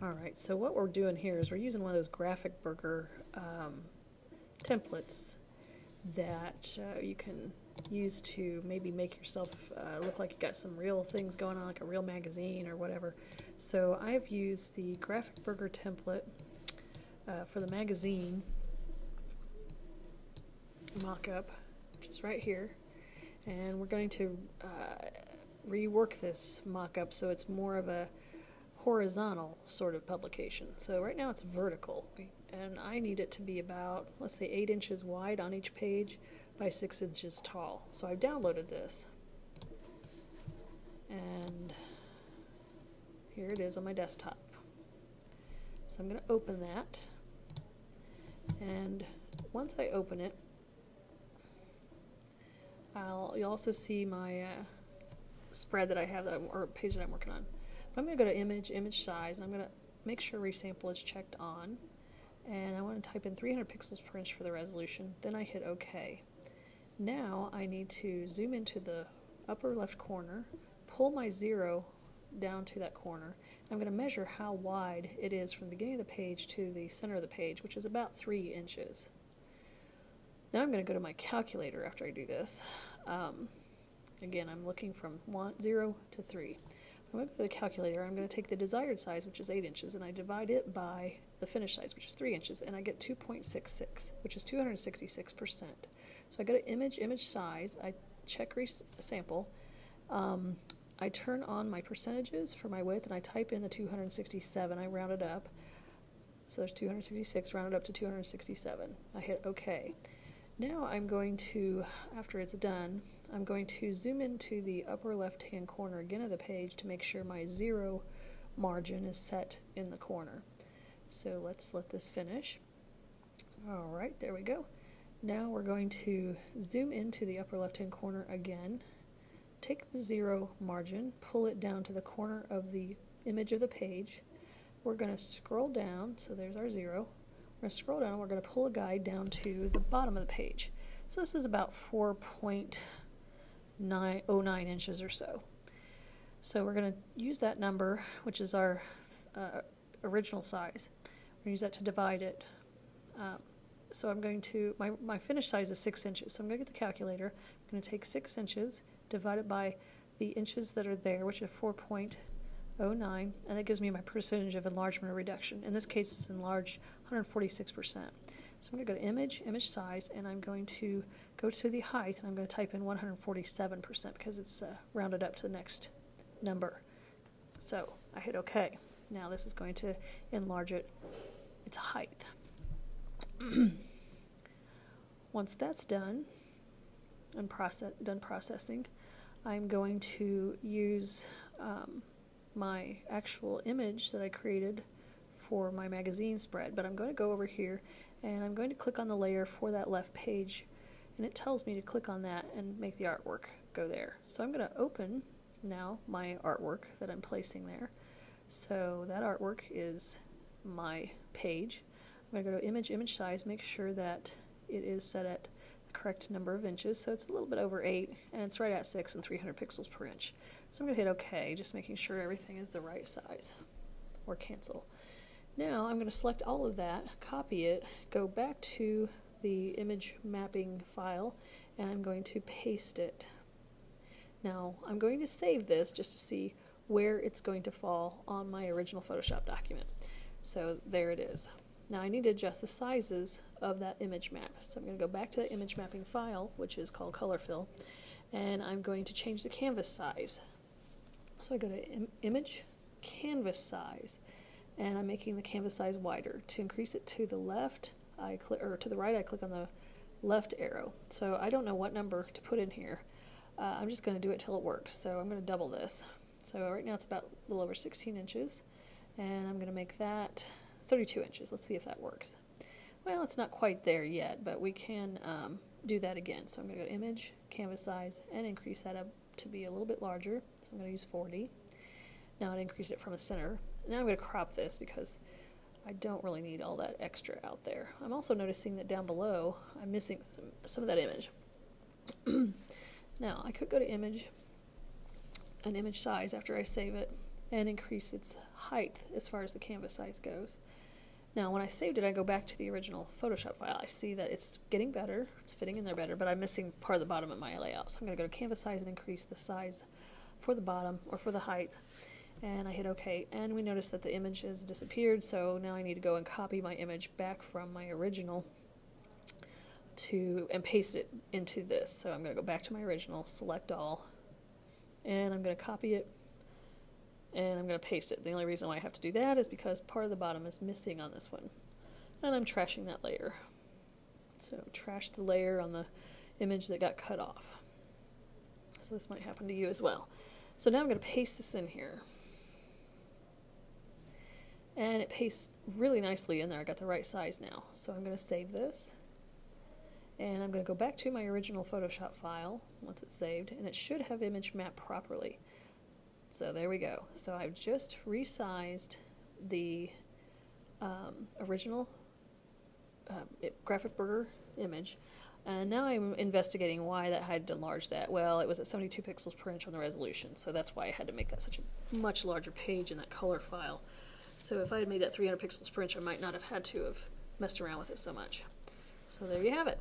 Alright, so what we're doing here is we're using one of those graphic burger templates that you can use to maybe make yourself look like you got some real things going on, like a real magazine or whatever. So I've used the graphic burger template for the magazine mock-up, which is right here, and we're going to rework this mock-up so it's more of a horizontal sort of publication. So right now it's vertical, and I need it to be about, let's say, 8 inches wide on each page by 6 inches tall. So I've downloaded this, and here it is on my desktop. So I'm going to open that, and once I open it, you'll also see my spread that I have, or page that I'm working on. I'm going to go to image size, and I'm going to make sure resample is checked on, and I want to type in 300 pixels per inch for the resolution. Then I hit OK. Now I need to zoom into the upper left corner, pull my 0 down to that corner. I'm going to measure how wide it is from the beginning of the page to the center of the page, which is about 3 inches. Now I'm going to go to my calculator after I do this. Again, I'm looking from 0 to 3. I'm going to go to the calculator. I'm going to take the desired size, which is 8 inches, and I divide it by the finished size, which is 3 inches, and I get 2.66, which is 266%. So I go to image size, I check resample, I turn on my percentages for my width, and I type in the 267. I round it up. So there's 266 rounded up to 267. I hit OK. Now I'm going to, after it's done, I'm going to zoom into the upper left-hand corner again of the page to make sure my 0 margin is set in the corner. So let's let this finish. Alright, there we go. Now we're going to zoom into the upper left-hand corner again, take the 0 margin, pull it down to the corner of the image of the page. We're going to scroll down, so there's our 0. We're going to scroll down and we're going to pull a guide down to the bottom of the page. So this is about 4.09 inches or so. So we're going to use that number, which is our original size. We're going to use that to divide it. So I'm going to, my finished size is 6 inches. So I'm going to get the calculator. I'm going to take 6 inches, divide it by the inches that are there, which is 4.09, and that gives me my percentage of enlargement or reduction. In this case, it's enlarged 146%. So I'm going to go to image size, and I'm going to go to the height, and I'm going to type in 147% because it's rounded up to the next number. So I hit OK. Now this is going to enlarge its height. Once that's done and done processing, I'm going to use my actual image that I created for my magazine spread, but I'm going to go over here and I'm going to click on the layer for that left page, and it tells me to click on that and make the artwork go there. So I'm going to open now my artwork that I'm placing there. So that artwork is my page. I'm going to go to image size, make sure that it is set at the correct number of inches, so it's a little bit over 8, and it's right at 6 and 300 pixels per inch. So I'm going to hit OK, just making sure everything is the right size, or cancel. Now I'm going to select all of that, copy it, go back to the image mapping file, and I'm going to paste it. Now I'm going to save this just to see where it's going to fall on my original Photoshop document. So there it is. Now I need to adjust the sizes of that image map. So I'm going to go back to the image mapping file, which is called Color Fill, and I'm going to change the canvas size. So I go to Image, Canvas Size, and I'm making the canvas size wider. To increase it to the left, to the right, I click on the left arrow. So I don't know what number to put in here. I'm just going to do it till it works. So I'm going to double this. So right now it's about a little over 16 inches, and I'm going to make that 32 inches. Let's see if that works. Well, it's not quite there yet, but we can do that again. So I'm going to go to Image, Canvas Size, and increase that up to be a little bit larger. So I'm going to use 40. Now it increased it from the center. Now I'm going to crop this because I don't really need all that extra out there. I'm also noticing that down below I'm missing some of that image. Now I could go to Image and Image Size after I save it, and increase its height as far as the canvas size goes. Now when I saved it, I go back to the original Photoshop file. I see that it's getting better, it's fitting in there better, but I'm missing part of the bottom of my layout. So I'm going to go to canvas size and increase the size for the bottom, or for the height, and I hit OK, and we notice that the image has disappeared, so now I need to go and copy my image back from my original and paste it into this. So I'm going to go back to my original, select all, and I'm going to copy it, and I'm going to paste it. The only reason why I have to do that is because part of the bottom is missing on this one, and I'm trashing that layer. So trash the layer on the image that got cut off. So this might happen to you as well. So now I'm going to paste this in here. And it pastes really nicely in there. I got the right size now. So I'm going to save this. And I'm going to go back to my original Photoshop file once it's saved, and it should have image mapped properly. So there we go. So I've just resized the original Graphic Burger image, and now I'm investigating why that had to enlarge that. Well, it was at 72 pixels per inch on the resolution, so that's why I had to make that such a much larger page in that color file. So if I had made that 300 pixels per inch, I might not have had to have messed around with it so much. So there you have it.